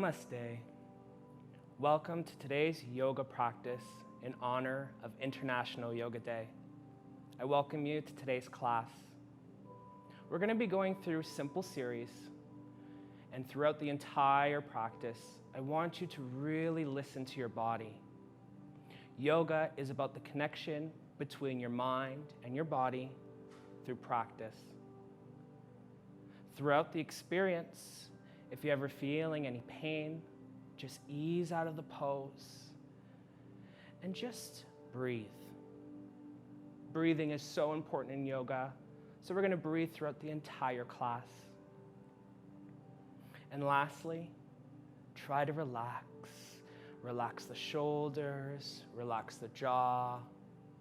Namaste. Welcome to today's yoga practice in honor of International Yoga Day. I welcome you to today's class. We're going to be going through simple series, and throughout the entire practice, I want you to really listen to your body. Yoga is about the connection between your mind and your body through practice. Throughout the experience, if you're ever feeling any pain, just ease out of the pose and just breathe. Breathing is so important in yoga, so we're going to breathe throughout the entire class. And lastly, try to relax. Relax the shoulders, relax the jaw,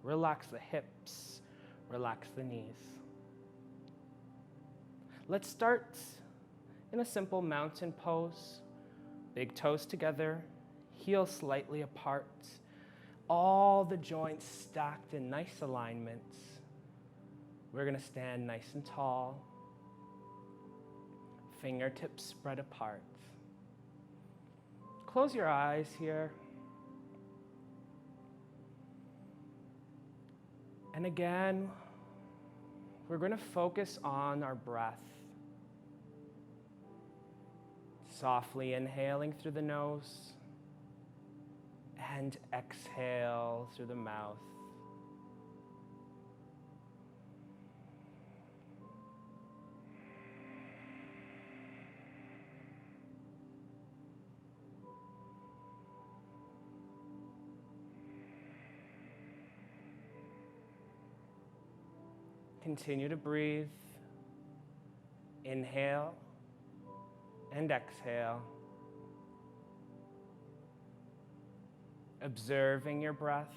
relax the hips, relax the knees. Let's start in a simple mountain pose. Big toes together, heels slightly apart, all the joints stacked in nice alignments. We're going to stand nice and tall, fingertips spread apart. Close your eyes here. And again, we're going to focus on our breath. Softly inhaling through the nose and exhale through the mouth. Continue to breathe. Inhale and exhale. Observing your breath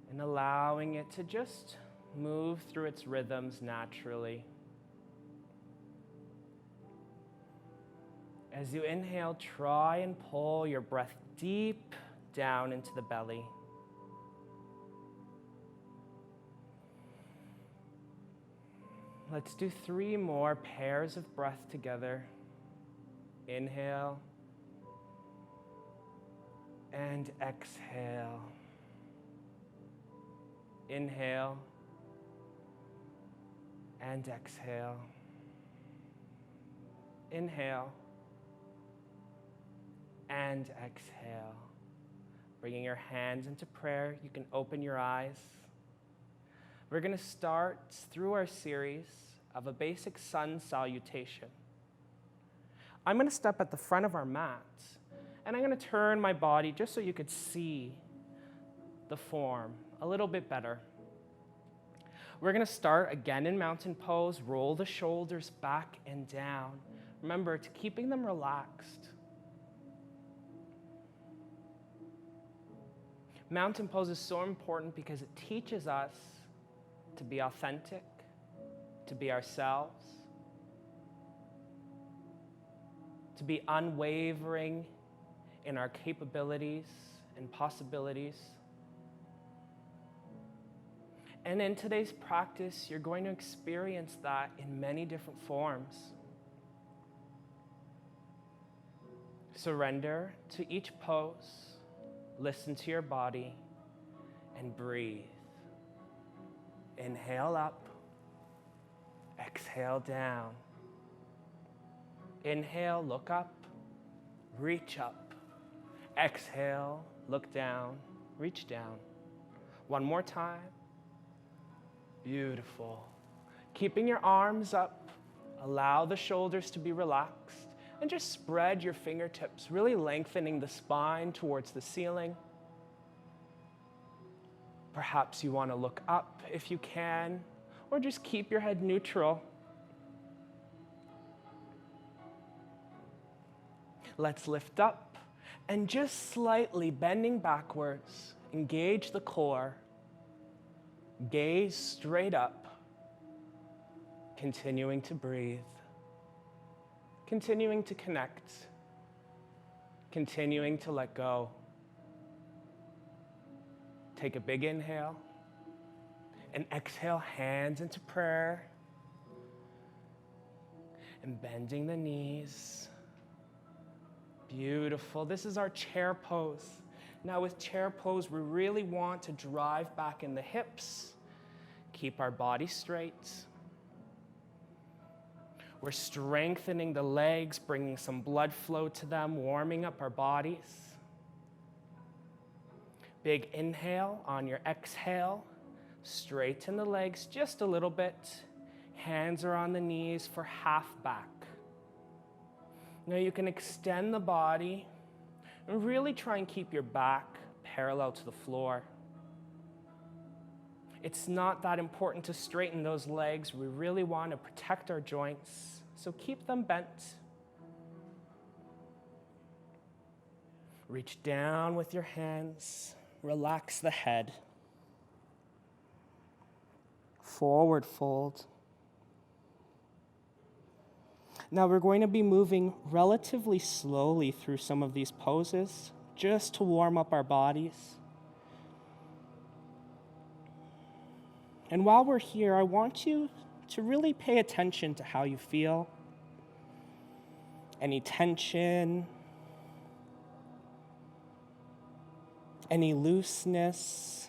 and allowing it to just move through its rhythms naturally. As you inhale, try and pull your breath deep down into the belly. Let's do 3 more pairs of breath together. Inhale and exhale. Inhale and exhale. Inhale and exhale. Bringing your hands into prayer, you can open your eyes. We're going to start through our series of a basic sun salutation. I'm going to step at the front of our mat, and I'm going to turn my body just so you could see the form a little bit better. We're going to start again in mountain pose. Roll the shoulders back and down. Remember, to keeping them relaxed. Mountain pose is so important because it teaches us to be authentic, to be ourselves, to be unwavering in our capabilities and possibilities. And in today's practice, you're going to experience that in many different forms. Surrender to each pose, listen to your body, and breathe. Inhale up, exhale down. Inhale, look up, reach up. Exhale, look down, reach down. One more time. Beautiful. Keeping your arms up, allow the shoulders to be relaxed, and just spread your fingertips, really lengthening the spine towards the ceiling. Perhaps you want to look up if you can, or just keep your head neutral. Let's lift up and just slightly bending backwards, engage the core, gaze straight up, continuing to breathe, continuing to connect, continuing to let go. Take a big inhale and exhale, hands into prayer. And bending the knees. Beautiful. This is our chair pose. Now with chair pose, we really want to drive back in the hips, keep our body straight. We're strengthening the legs, bringing some blood flow to them, warming up our bodies. Big inhale. On your exhale, straighten the legs just a little bit. Hands are on the knees for half back. Now you can extend the body and really try and keep your back parallel to the floor. It's not that important to straighten those legs. We really want to protect our joints, so keep them bent. Reach down with your hands. Relax the head. Forward fold. Now we're going to be moving relatively slowly through some of these poses, just to warm up our bodies. And while we're here, I want you to really pay attention to how you feel. Any tension, any looseness.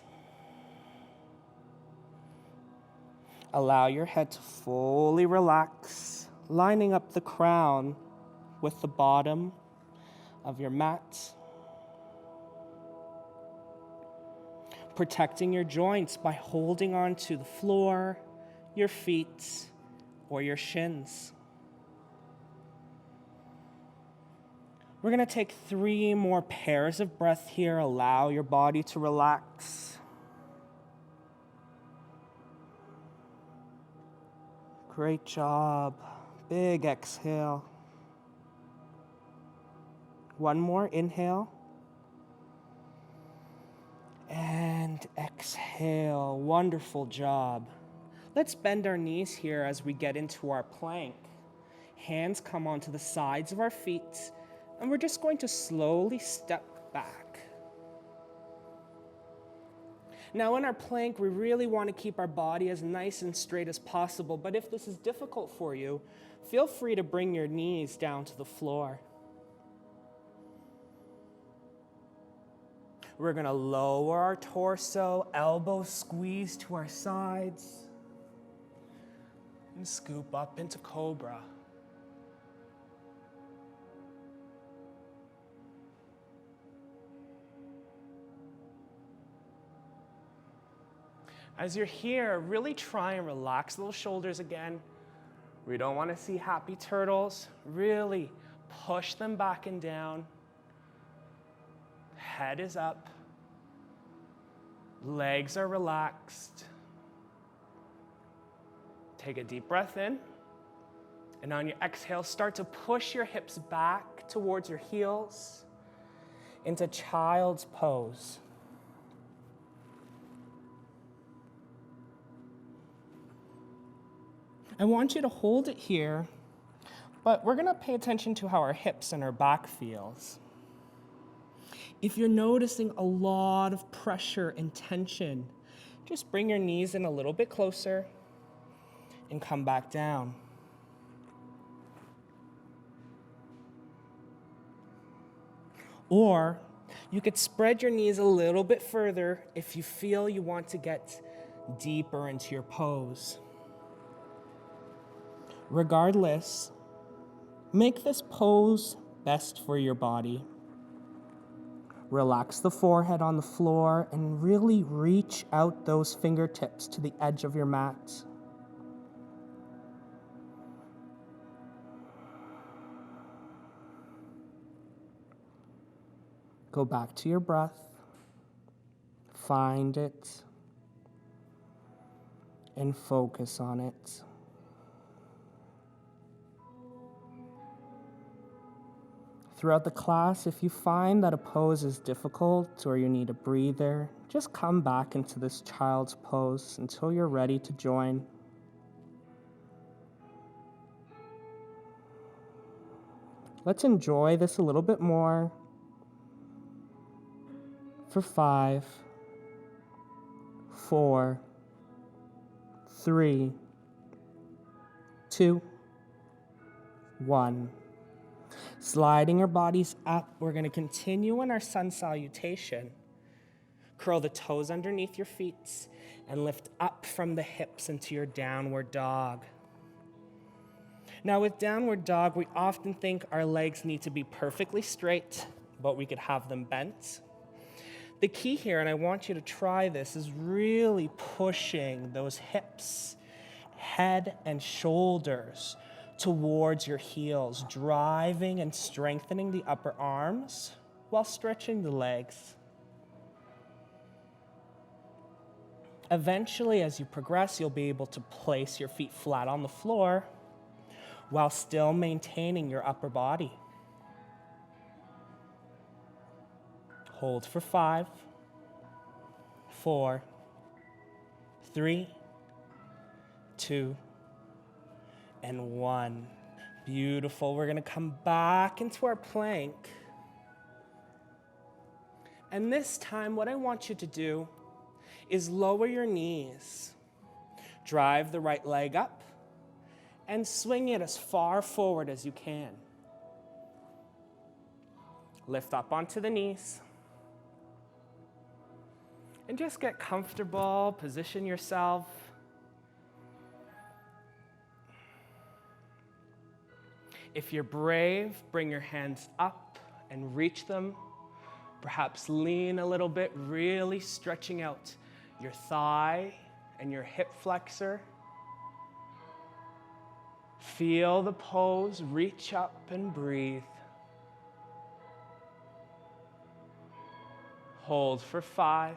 Allow your head to fully relax, lining up the crown with the bottom of your mat. Protecting your joints by holding on to the floor, your feet, or your shins. We're going to take 3 more pairs of breath here. Allow your body to relax. Great job. Big exhale. 1 more inhale. And exhale. Wonderful job. Let's bend our knees here as we get into our plank. Hands come onto the sides of our feet, and we're just going to slowly step back. Now in our plank, we really want to keep our body as nice and straight as possible, but if this is difficult for you, feel free to bring your knees down to the floor. We're going to lower our torso, elbows squeeze to our sides, and scoop up into cobra. As you're here, really try and relax those shoulders again. We don't want to see happy turtles. Really push them back and down. Head is up. Legs are relaxed. Take a deep breath in. And on your exhale, start to push your hips back towards your heels into child's pose. I want you to hold it here, but we're going to pay attention to how our hips and our back feels. If you're noticing a lot of pressure and tension, just bring your knees in a little bit closer and come back down. Or you could spread your knees a little bit further if you feel you want to get deeper into your pose. Regardless, make this pose best for your body. Relax the forehead on the floor and really reach out those fingertips to the edge of your mat. Go back to your breath. Find it and focus on it. Throughout the class, if you find that a pose is difficult or you need a breather, just come back into this child's pose until you're ready to join. Let's enjoy this a little bit more. For 5, 4, 3, 2, 1. Sliding our bodies up, we're going to continue in our sun salutation. Curl the toes underneath your feet and lift up from the hips into your downward dog. Now with downward dog, we often think our legs need to be perfectly straight, but we could have them bent. The key here, and I want you to try this, is really pushing those hips, head and shoulders towards your heels, driving and strengthening the upper arms while stretching the legs. Eventually, as you progress, you'll be able to place your feet flat on the floor while still maintaining your upper body. Hold for 5, 4, 3, 2, and 1. Beautiful. We're going to come back into our plank. And this time, what I want you to do is lower your knees. Drive the right leg up and swing it as far forward as you can. Lift up onto the knees. And just get comfortable, position yourself. If you're brave, bring your hands up and reach them. Perhaps lean a little bit, really stretching out your thigh and your hip flexor. Feel the pose, reach up and breathe. Hold for 5,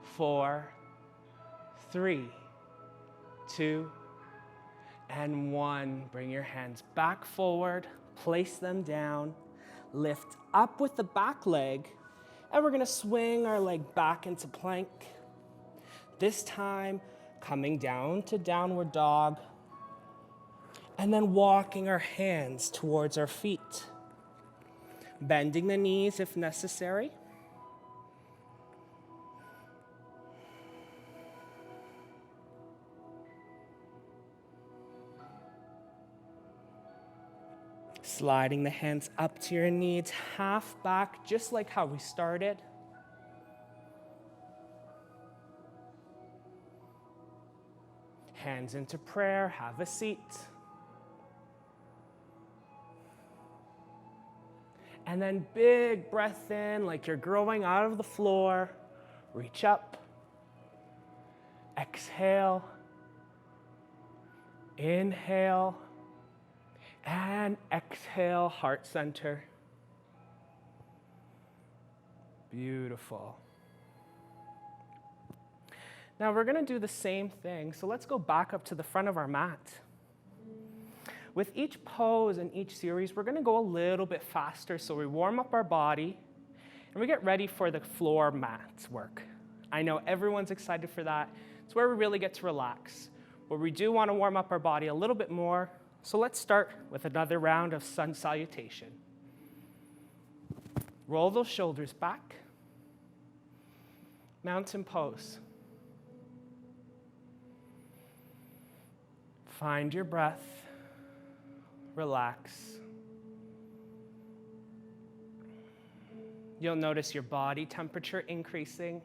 4, 3, 2, and 1. Bring your hands back forward, place them down, lift up with the back leg, and we're going to swing our leg back into plank. This time, coming down to downward dog, and then walking our hands towards our feet, bending the knees if necessary. Sliding the hands up to your knees, half back, just like how we started. Hands into prayer, have a seat. And then big breath in, like you're growing out of the floor. Reach up. Exhale. Inhale. And exhale, heart center. Beautiful. Now we're going to do the same thing. So let's go back up to the front of our mat. With each pose and each series, we're going to go a little bit faster so we warm up our body and we get ready for the floor mat work. I know everyone's excited for that. It's where we really get to relax, but we do want to warm up our body a little bit more. So let's start with another round of sun salutation. Roll those shoulders back. Mountain pose. Find your breath. Relax. You'll notice your body temperature increasing.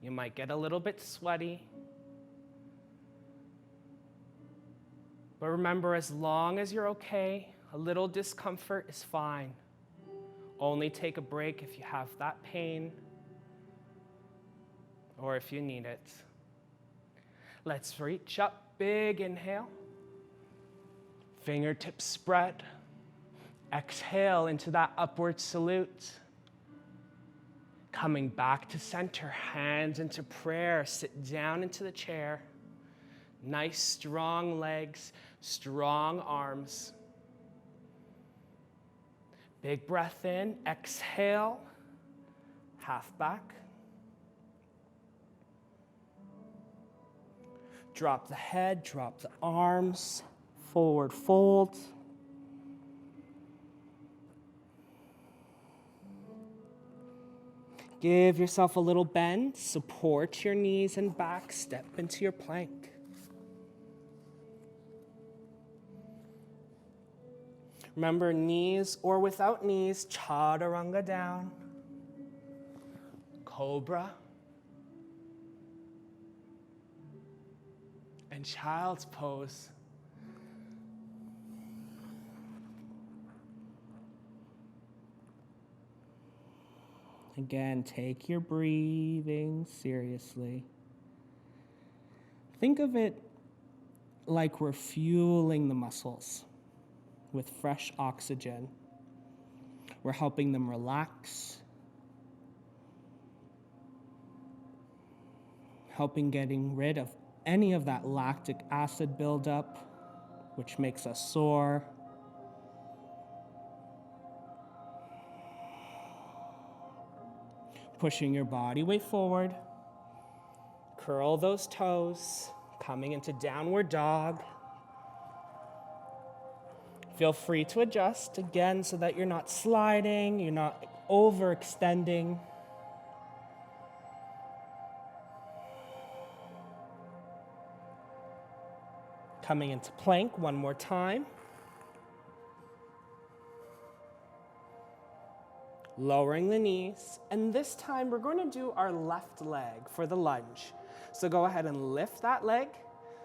You might get a little bit sweaty. But remember, as long as you're okay, a little discomfort is fine. Only take a break if you have that pain or if you need it. Let's reach up, big inhale. Fingertips spread. Exhale into that upward salute. Coming back to center, hands into prayer. Sit down into the chair. Nice, strong legs, strong arms. Big breath in, exhale, half back. Drop the head, drop the arms, forward fold. Give yourself a little bend, support your knees and back, step into your plank. Remember, knees or without knees, chaturanga down, cobra, and child's pose. Again, take your breathing seriously. Think of it like we're fueling the muscles with fresh oxygen. We're helping them relax, helping getting rid of any of that lactic acid buildup, which makes us sore. Pushing your body weight forward. Curl those toes, coming into downward dog. Feel free to adjust again so that you're not sliding, you're not overextending. Coming into plank one more time. Lowering the knees, and this time we're going to do our left leg for the lunge. So go ahead and lift that leg,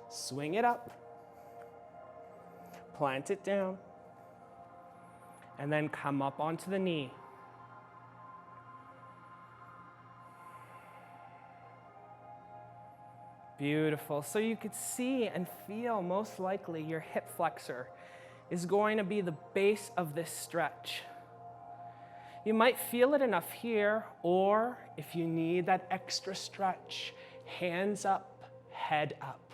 swing it up, plant it down, and then come up onto the knee. Beautiful. So you could see and feel most likely your hip flexor is going to be the base of this stretch. You might feel it enough here, or if you need that extra stretch, hands up, head up.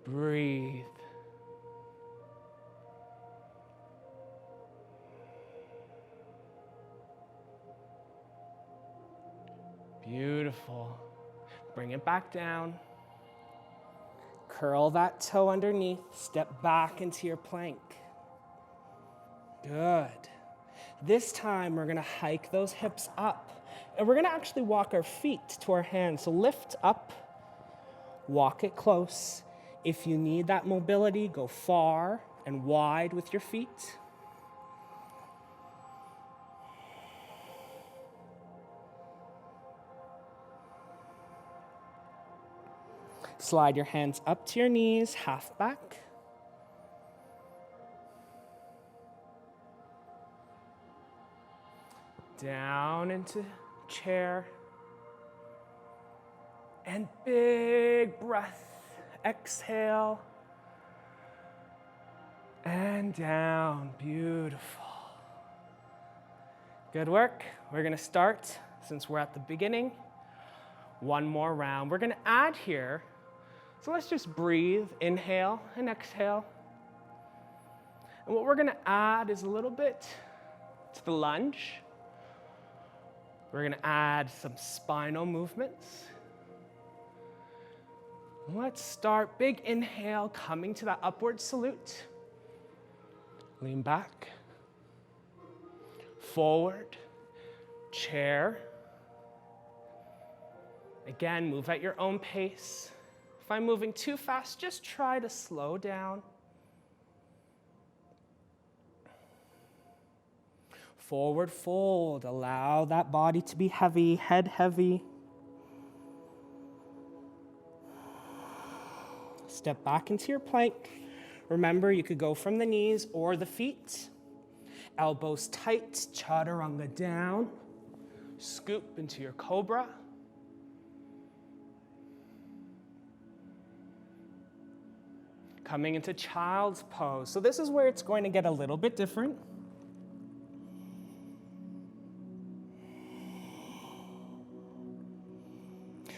Breathe. Beautiful. Bring it back down. Curl that toe underneath, step back into your plank. Good. This time, we're gonna hike those hips up, and we're gonna actually walk our feet to our hands. So lift up, walk it close. If you need that mobility, go far and wide with your feet. Slide your hands up to your knees, half back. Down into chair. And big breath. Exhale. And down. Beautiful. Good work. We're going to start, since we're at the beginning, one more round. We're going to add here. So let's just breathe. Inhale and exhale. And what we're going to add is a little bit to the lunge. We're going to add some spinal movements. Let's start. Big inhale, coming to that upward salute. Lean back. Forward. Chair. Again, move at your own pace. If I'm moving too fast, just try to slow down. Forward fold. Allow that body to be heavy, head heavy. Step back into your plank. Remember, you could go from the knees or the feet. Elbows tight, chaturanga down. Scoop into your cobra. Coming into child's pose. So this is where it's going to get a little bit different.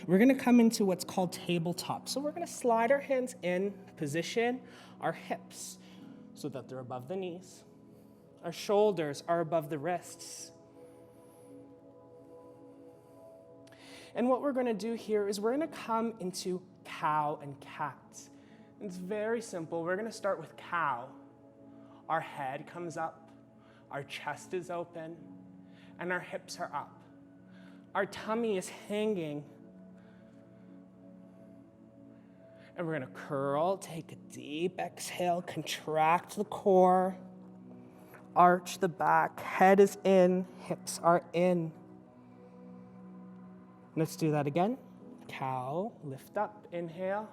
We're going to come into what's called tabletop. So we're going to slide our hands in, position our hips so that they're above the knees. Our shoulders are above the wrists. And what we're going to do here is we're going to come into cow and cat. It's very simple. We're going to start with cow. Our head comes up, our chest is open, and our hips are up. Our tummy is hanging. And we're going to curl, take a deep exhale, contract the core, arch the back, head is in, hips are in. Let's do that again. Cow, lift up, inhale.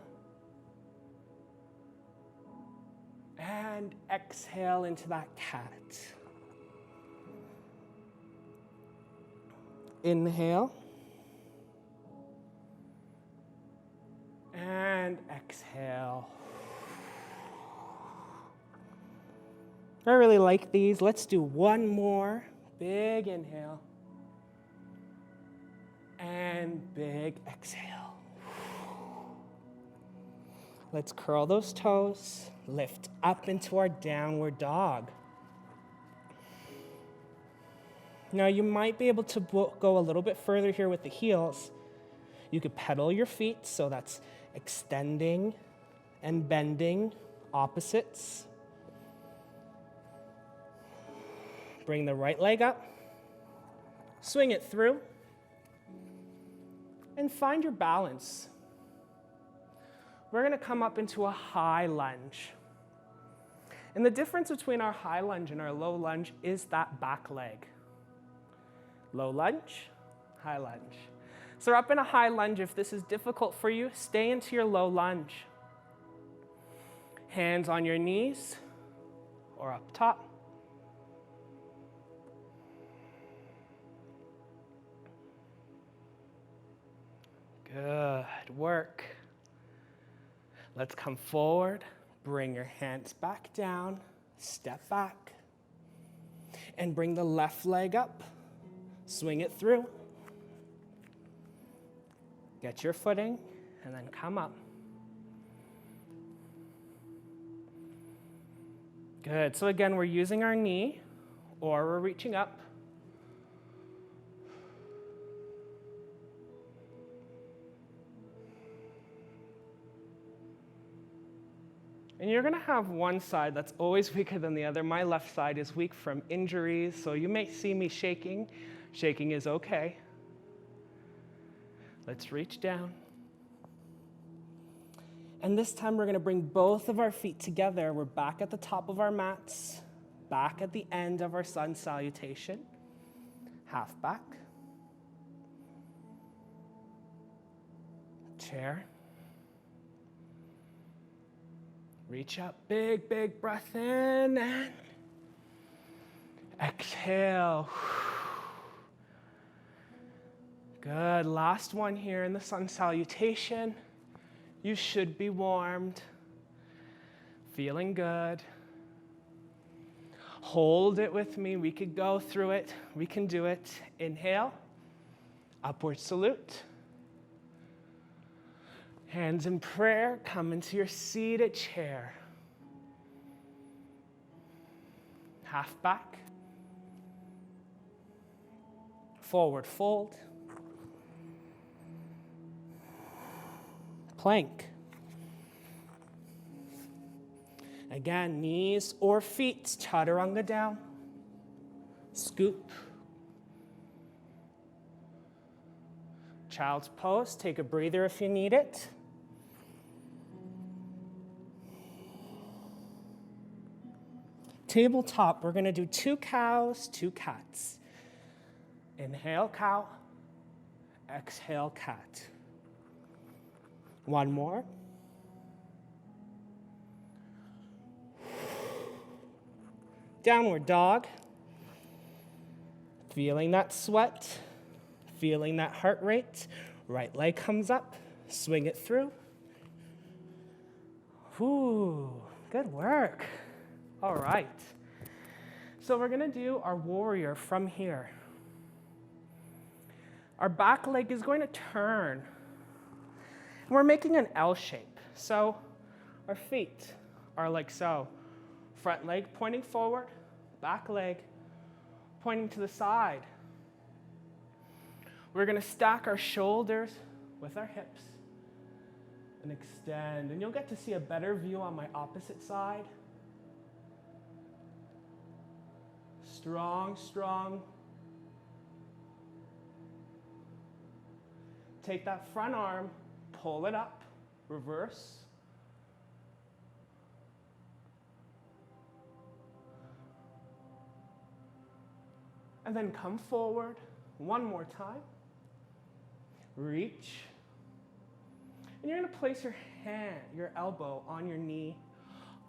And exhale into that cat. Inhale. And exhale. I really like these. Let's do one more. Big inhale. And big exhale. Let's curl those toes. Lift up into our downward dog. Now you might be able to go a little bit further here with the heels. You could pedal your feet, so that's extending and bending opposites. Bring the right leg up, swing it through, and find your balance. We're going to come up into a high lunge. And the difference between our high lunge and our low lunge is that back leg. Low lunge, high lunge. So we're up in a high lunge. If this is difficult for you, stay into your low lunge. Hands on your knees or up top. Good work. Let's come forward. Bring your hands back down. Step back. And bring the left leg up. Swing it through. Get your footing, and then come up. Good. So again, we're using our knee, or we're reaching up. And you're going to have one side that's always weaker than the other. My left side is weak from injuries, so you may see me shaking. Shaking is okay. Let's reach down. And this time we're going to bring both of our feet together. We're back at the top of our mats, back at the end of our sun salutation. Half back. Chair. Reach up, big, big breath in, and exhale. Good, last one here in the sun salutation. You should be warmed, feeling good. Hold it with me, we could go through it, we can do it. Inhale, upward salute. Hands in prayer, come into your seated chair. Half back. Forward fold. Plank. Again, knees or feet, chaturanga down. Scoop. Child's pose, take a breather if you need it. Tabletop, we're going to do 2 cows, 2 cats. Inhale, cow. Exhale, cat. One more. Downward dog. Feeling that sweat, feeling that heart rate. Right leg comes up, swing it through. Ooh, good work. All right. So we're going to do our warrior from here. Our back leg is going to turn. And we're making an L shape. So our feet are like so. Front leg pointing forward, back leg pointing to the side. We're going to stack our shoulders with our hips and extend. And you'll get to see a better view on my opposite side. Strong, strong. Take that front arm, pull it up, reverse, And then come forward one more time. Reach. And you're going to place your elbow on your knee.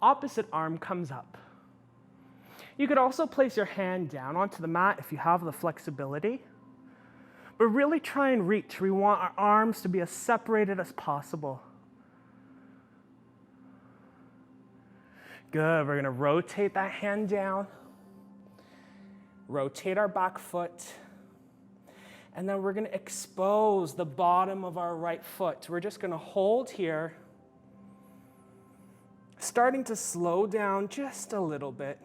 Opposite arm comes up. You could also place your hand down onto the mat if you have the flexibility. But really try and reach. We want our arms to be as separated as possible. Good. We're going to rotate that hand down. Rotate our back foot. And then we're going to expose the bottom of our right foot. We're just going to hold here. Starting to slow down just a little bit.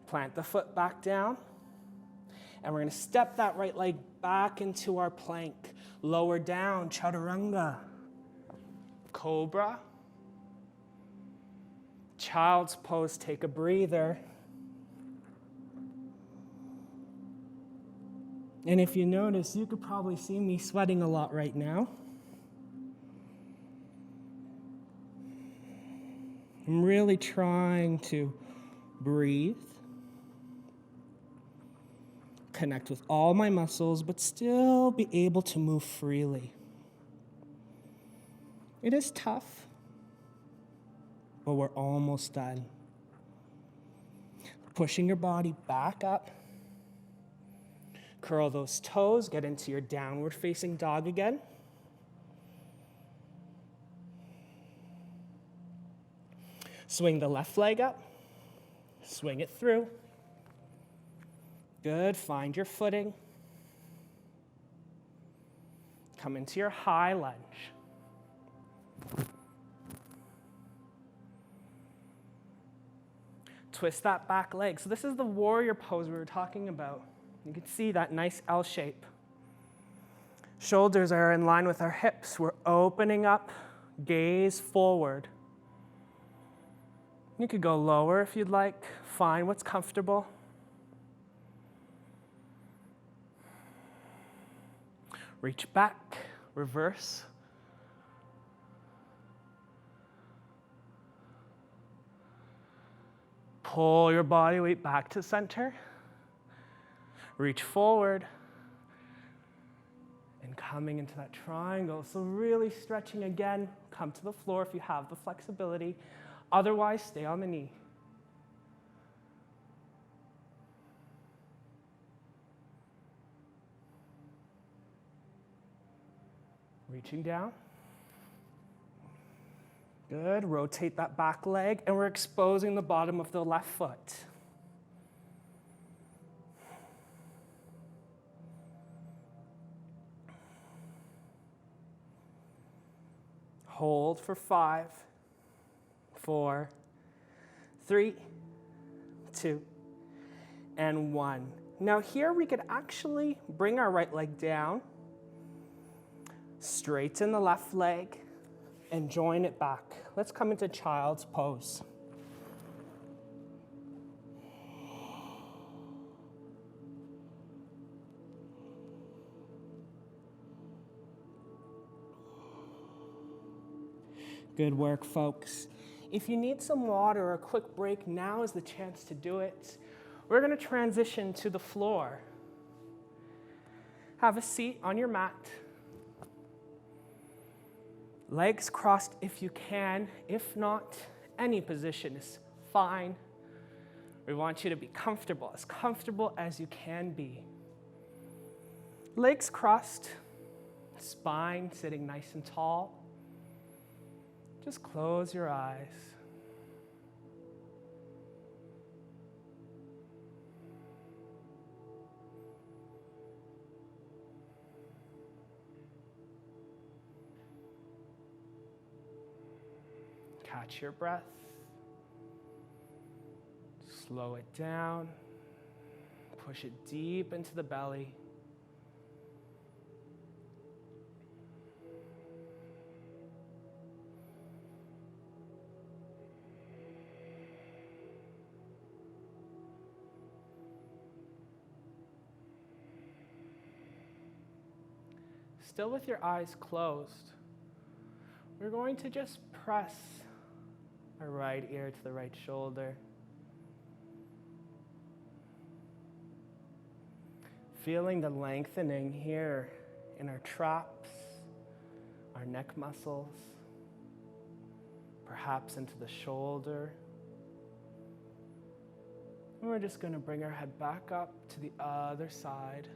Plant the foot back down. And we're going to step that right leg back into our plank. Lower down, chaturanga. Cobra. Child's pose, take a breather. And if you notice, you could probably see me sweating a lot right now. I'm really trying to breathe. Connect with all my muscles, but still be able to move freely. It is tough, but we're almost done. Pushing your body back up. Curl those toes, get into your downward facing dog again. Swing the left leg up. Swing it through. Good, find your footing. Come into your high lunge. Twist that back leg. So this is the warrior pose we were talking about. You can see that nice L shape. Shoulders are in line with our hips. We're opening up, gaze forward. You could go lower if you'd like. Find what's comfortable. Reach back, reverse. Pull your body weight back to center. Reach forward. And coming into that triangle. So really stretching again. Come to the floor if you have the flexibility. Otherwise, stay on the knee. Reaching down. Good. Rotate that back leg, and we're exposing the bottom of the left foot. Hold for 5, 4, 3, 2, and 1. Now here we could actually bring our right leg down, straighten the left leg, and join it back. Let's come into child's pose. Good work, folks. If you need some water or a quick break, now is the chance to do it. We're going to transition to the floor. Have a seat on your mat. Legs crossed if you can. If not, any position is fine. We want you to be comfortable as you can be. Legs crossed, spine sitting nice and tall. Just close your eyes. Catch your breath. Slow it down. Push it deep into the belly. Still with your eyes closed, we're going to just press our right ear to the right shoulder. Feeling the lengthening here in our traps, our neck muscles, perhaps into the shoulder. And we're just going to bring our head back up to the other side.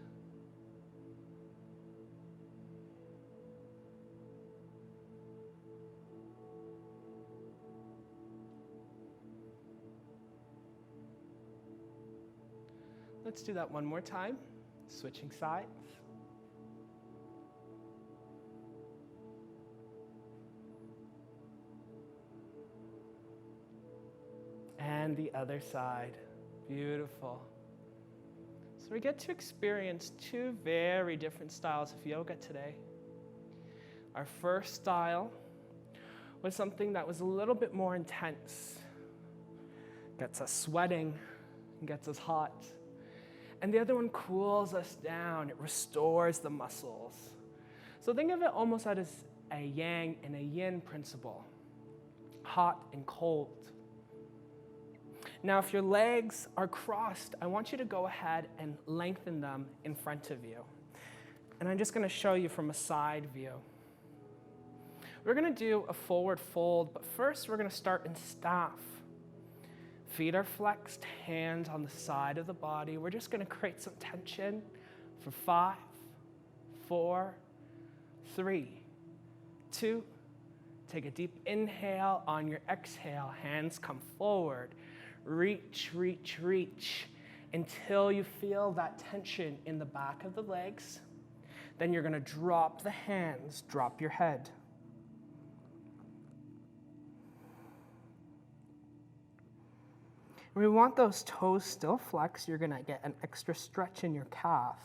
Let's do that one more time, switching sides. And the other side. Beautiful. So we get to experience two very different styles of yoga today. Our first style was something that was a little bit more intense. Gets us sweating, gets us hot. And the other one cools us down. It restores the muscles. So think of it almost as a yang and a yin principle. Hot and cold. Now, if your legs are crossed, I want you to go ahead and lengthen them in front of you. And I'm just going to show you from a side view. We're going to do a forward fold, but first we're going to start in staff. Feet are flexed, hands on the side of the body. We're just going to create some tension for 5, 4, 3, 2. Take a deep inhale. On your exhale, hands come forward. Reach, reach, reach until you feel that tension in the back of the legs. Then you're going to drop the hands, drop your head. We want those toes still flexed. You're going to get an extra stretch in your calf.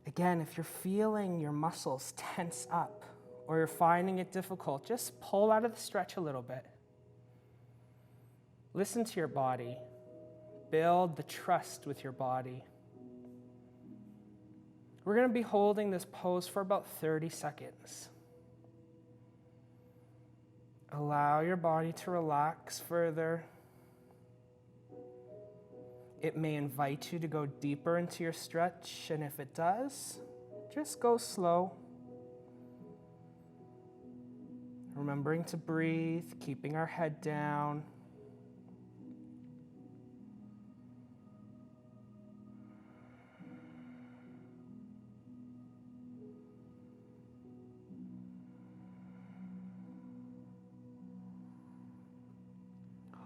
Again, if you're feeling your muscles tense up or you're finding it difficult, just pull out of the stretch a little bit. Listen to your body. Build the trust with your body. We're going to be holding this pose for about 30 seconds. Allow your body to relax further. It may invite you to go deeper into your stretch, and if it does, just go slow. Remembering to breathe, keeping our head down.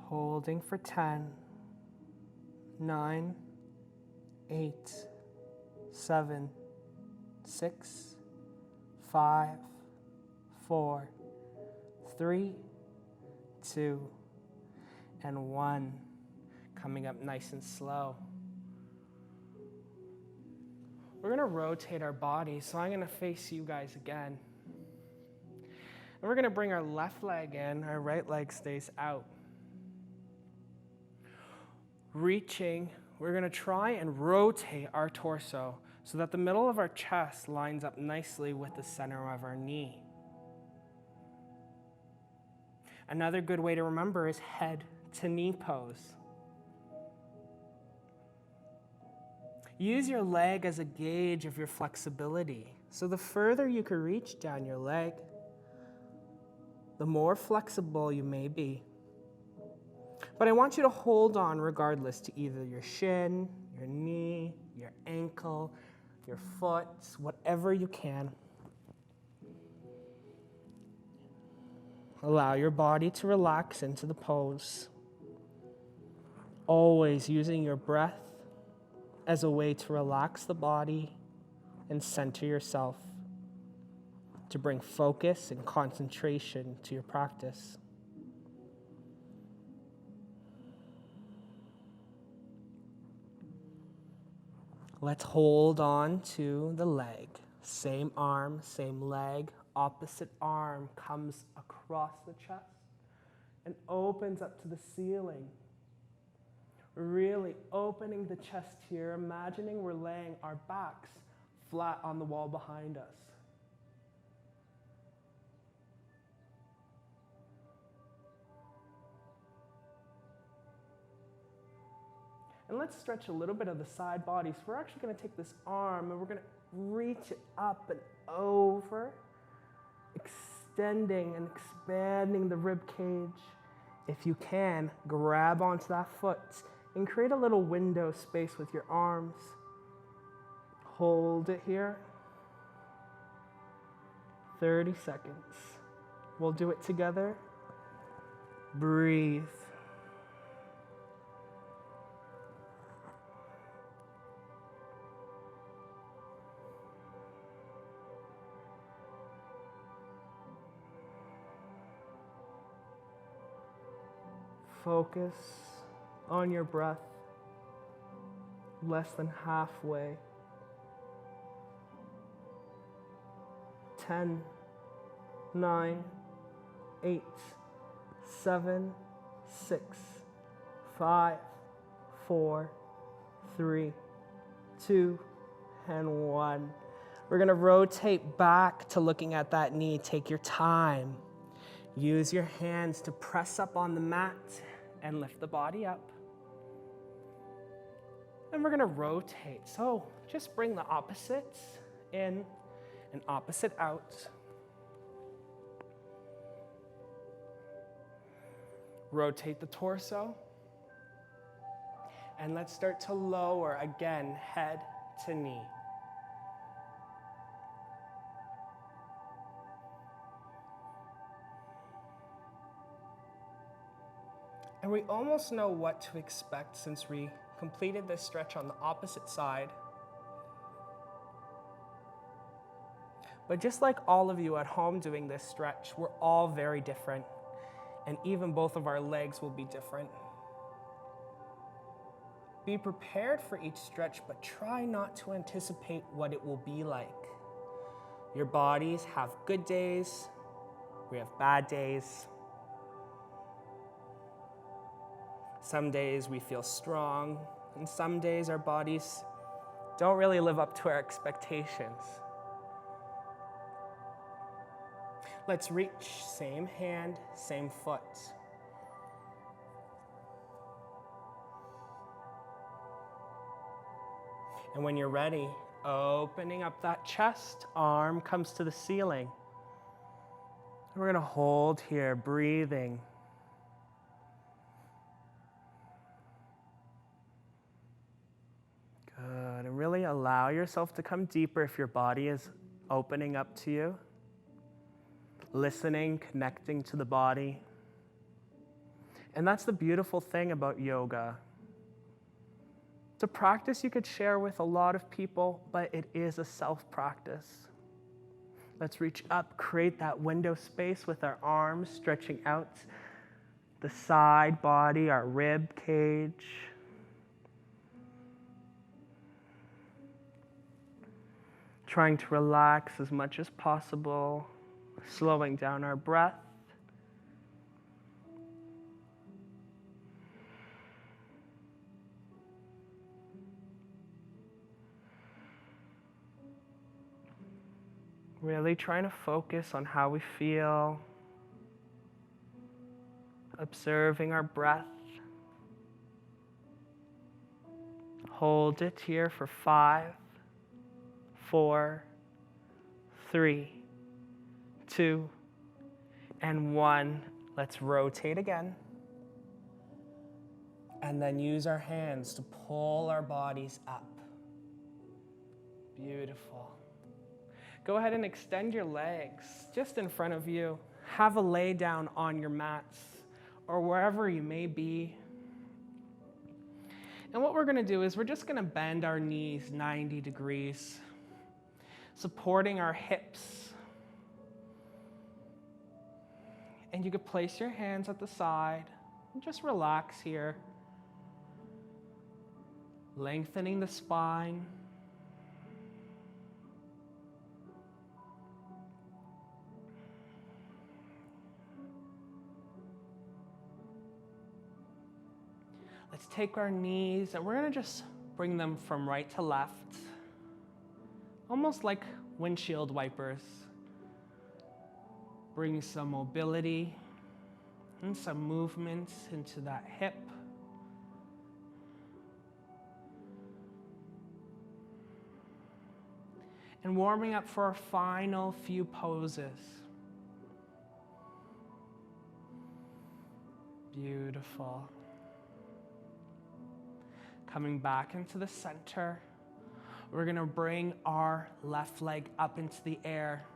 Holding for 10, 9, 8, 7, 6, 5, 4, 3, 2, and 1. Coming up nice and slow. We're going to rotate our body, so I'm going to face you guys again. And we're going to bring our left leg in, our right leg stays out. Reaching, we're going to try and rotate our torso so that the middle of our chest lines up nicely with the center of our knee. Another good way to remember is head to knee pose. Use your leg as a gauge of your flexibility. So the further you can reach down your leg, the more flexible you may be. But I want you to hold on regardless to either your shin, your knee, your ankle, your foot, whatever you can. Allow your body to relax into the pose. Always using your breath as a way to relax the body and center yourself, to bring focus and concentration to your practice. Let's hold on to the leg. Same arm, same leg. Opposite arm comes across the chest and opens up to the ceiling. Really opening the chest here, imagining we're laying our backs flat on the wall behind us. let's stretch a little bit of the side body. So we're actually going to take this arm and we're going to reach it up and over, extending and expanding the rib cage. If you can, grab onto that foot and create a little window space with your arms. Hold it here. 30 seconds. We'll do it together. Breathe. Focus on your breath. Less than halfway. 10, 9, 8, 7, 6, 5, 4, 3, 2, and 1. We're going to rotate back to looking at that knee. Take your time. Use your hands to press up on the mat and lift the body up. And we're going to rotate. So just bring the opposites in and opposite out. Rotate the torso. And let's start to lower again, head to knee. And we almost know what to expect since we completed this stretch on the opposite side. But just like all of you at home doing this stretch, we're all very different. And even both of our legs will be different. Be prepared for each stretch, but try not to anticipate what it will be like. Your bodies have good days, we have bad days. Some days we feel strong, and some days our bodies don't really live up to our expectations. Let's reach, same hand, same foot. And when you're ready, opening up that chest, arm comes to the ceiling. And we're going to hold here, breathing. Good. And really allow yourself to come deeper if your body is opening up to you. Listening, connecting to the body. And that's the beautiful thing about yoga. It's a practice you could share with a lot of people, but it is a self-practice. Let's reach up, create that window space with our arms stretching out the side body, our rib cage. Trying to relax as much as possible, slowing down our breath. Really trying to focus on how we feel, observing our breath. Hold it here for 5, 4, 3, 2, and 1. Let's rotate again. And then use our hands to pull our bodies up. Beautiful. Go ahead and extend your legs just in front of you. Have a lay down on your mats or wherever you may be. And what we're going to do is we're just going to bend our knees 90 degrees, supporting our hips. And you could place your hands at the side and just relax here. Lengthening the spine. Let's take our knees and we're going to just bring them from right to left, almost like windshield wipers. Bring some mobility and some movement into that hip. and warming up for our final few poses. Beautiful. Coming back into the center, we're going to bring our left leg up into the air.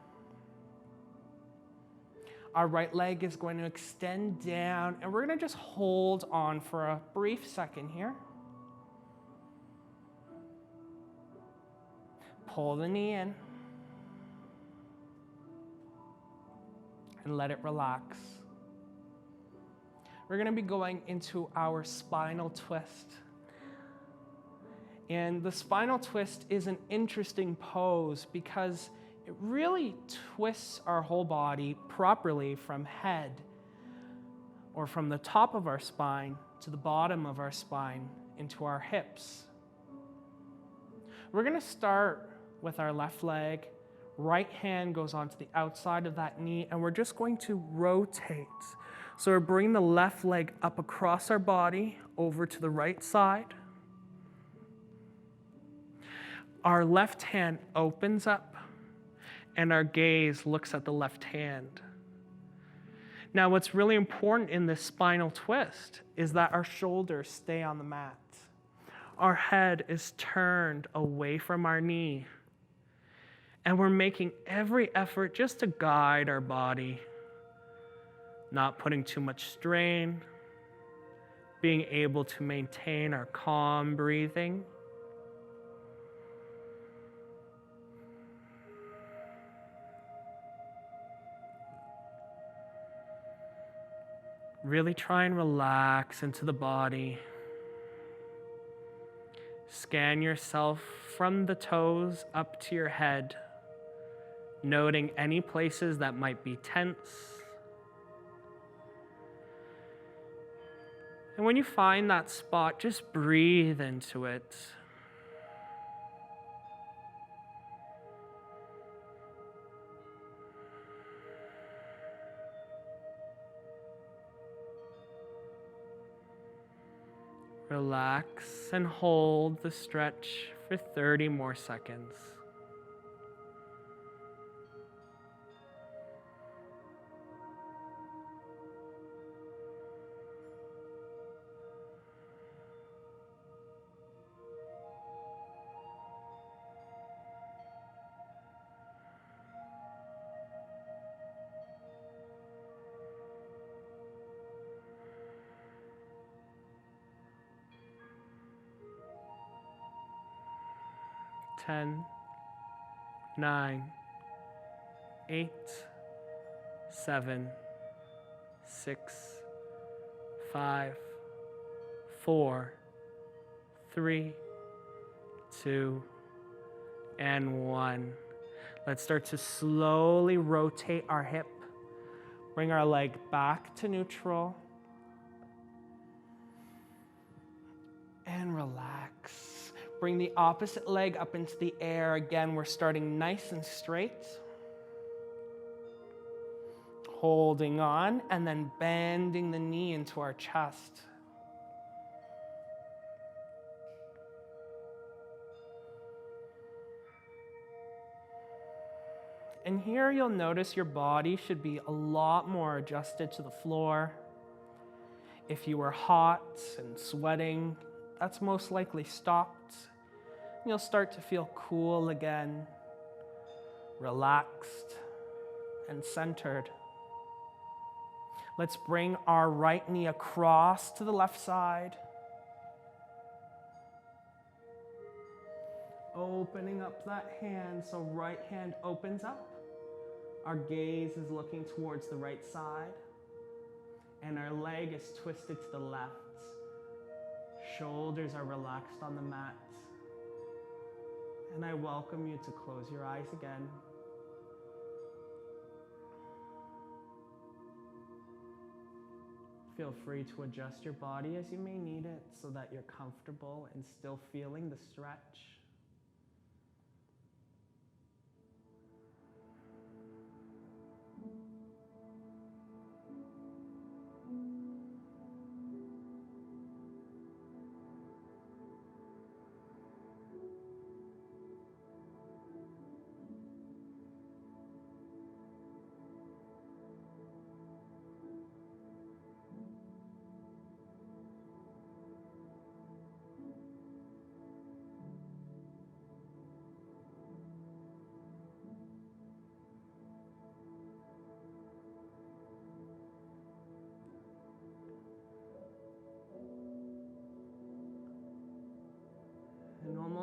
Our right leg is going to extend down, and we're going to just hold on for a brief second here. Pull the knee in and let it relax. We're going to be going into our spinal twist. And the spinal twist is an interesting pose because it really twists our whole body properly from head or from the top of our spine to the bottom of our spine into our hips. We're going to start with our left leg. Right hand goes onto the outside of that knee, and we're just going to rotate. So we're bringing the left leg up across our body over to the right side. Our left hand opens up, and our gaze looks at the left hand. Now, what's really important in this spinal twist is that our shoulders stay on the mat. Our head is turned away from our knee, and we're making every effort just to guide our body, not putting too much strain, being able to maintain our calm breathing. Really try and relax into the body. Scan yourself from the toes up to your head, noting any places that might be tense. And when you find that spot, just breathe into it. Relax and hold the stretch for 30 more seconds. Ten, 9, 8, 7, 6, 5, 4, 3, 2, and 1. Let's start to slowly rotate our hip. Bring our leg back to neutral. And relax. Bring the opposite leg up into the air. Again, we're starting nice and straight. Holding on, and then bending the knee into our chest. And here you'll notice your body should be a lot more adjusted to the floor. If you were hot and sweating, that's most likely stopped. You'll start to feel cool again, relaxed, and centered. Let's bring our right knee across to the left side. Opening up that hand, so right hand opens up. Our gaze is looking towards the right side, and our leg is twisted to the left. Shoulders are relaxed on the mat. And I welcome you to close your eyes again. Feel free to adjust your body as you may need it so that you're comfortable and still feeling the stretch.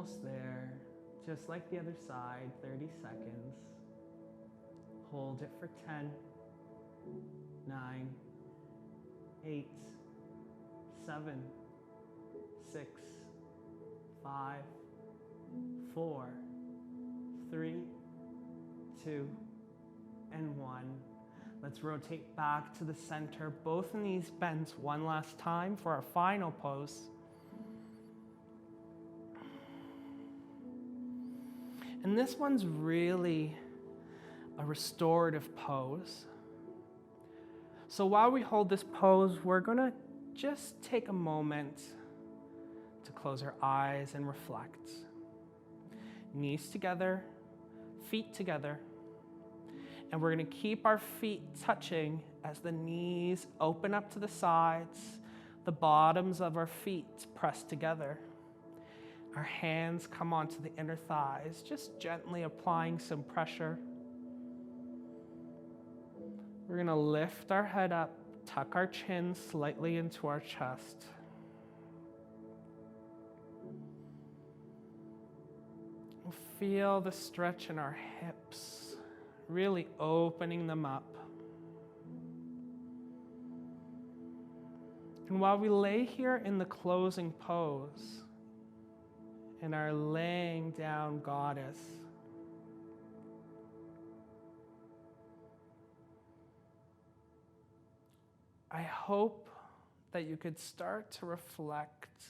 almost there. Just like the other side, 30 seconds. Hold it for 10, 9, 8, 7, 6, 5, 4, 3, 2, and 1. Let's rotate back to the center, both knees bent one last time for our final pose. And this one's really a restorative pose. So while we hold this pose, we're gonna just take a moment to close our eyes and reflect. Knees together, feet together. And we're gonna keep our feet touching as the knees open up to the sides, the bottoms of our feet press together. Our hands come onto the inner thighs, just gently applying some pressure. We're gonna lift our head up, tuck our chin slightly into our chest. Feel the stretch in our hips, really opening them up. And while we lay here in the closing pose, in our laying down goddess, I hope that you could start to reflect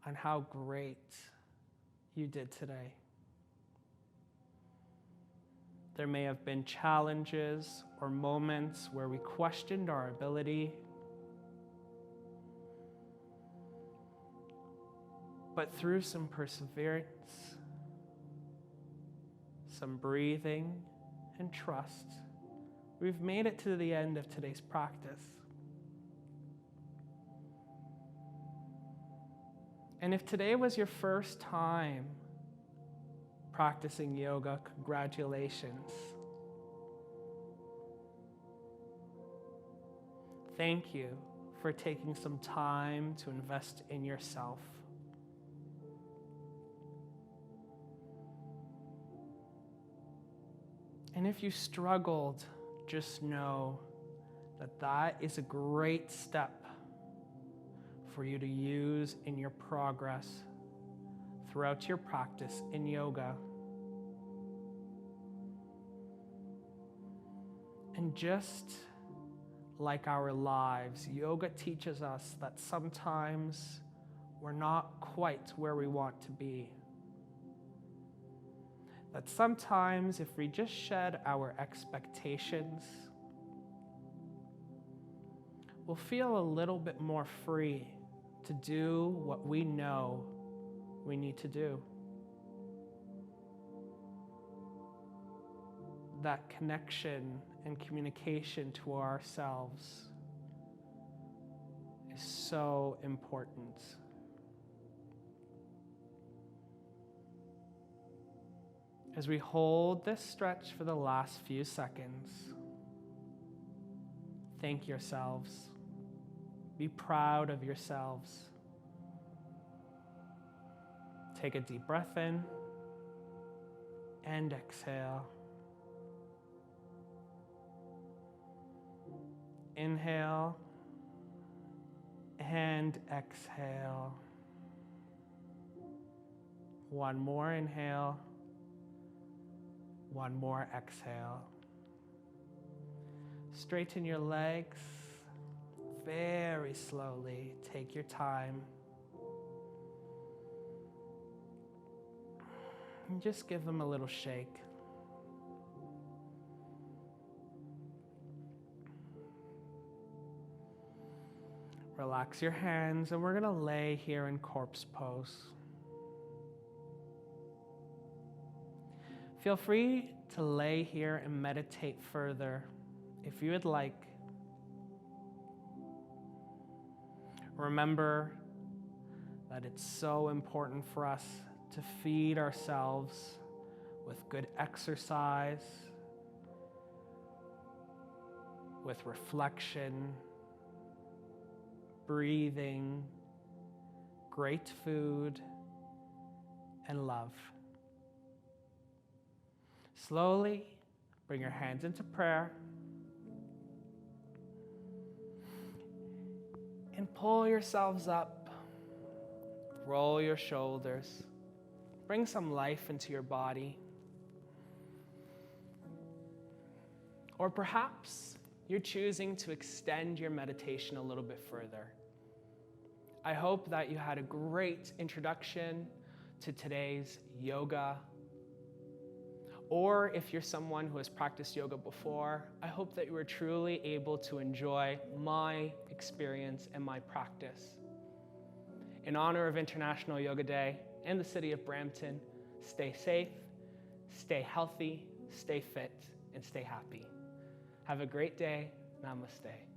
on how great you did today. There may have been challenges or moments where we questioned our ability. But through some perseverance, some breathing, and trust, we've made it to the end of today's practice. And if today was your first time practicing yoga, congratulations. Thank you for taking some time to invest in yourself. And if you struggled, just know that that is a great step for you to use in your progress throughout your practice in yoga. And just like our lives, yoga teaches us that sometimes we're not quite where we want to be. That sometimes if we just shed our expectations, we'll feel a little bit more free to do what we know we need to do. That connection and communication to ourselves is so important. As we hold this stretch for the last few seconds, thank yourselves. Be proud of yourselves. Take a deep breath in and exhale. Inhale and exhale. One more inhale. One more exhale. Straighten your legs very slowly. Take your time. And just give them a little shake. Relax your hands, and we're going to lay here in corpse pose. Feel free to lay here and meditate further if you would like. Remember that it's so important for us to feed ourselves with good exercise, with reflection, breathing, great food, and love. Slowly bring your hands into prayer and pull yourselves up. Roll your shoulders. Bring some life into your body. Or perhaps you're choosing to extend your meditation a little bit further. I hope that you had a great introduction to today's yoga. Or if you're someone who has practiced yoga before, I hope that you were truly able to enjoy my experience and my practice. In honor of International Yoga Day and the city of Brampton, stay safe, stay healthy, stay fit, and stay happy. Have a great day. Namaste.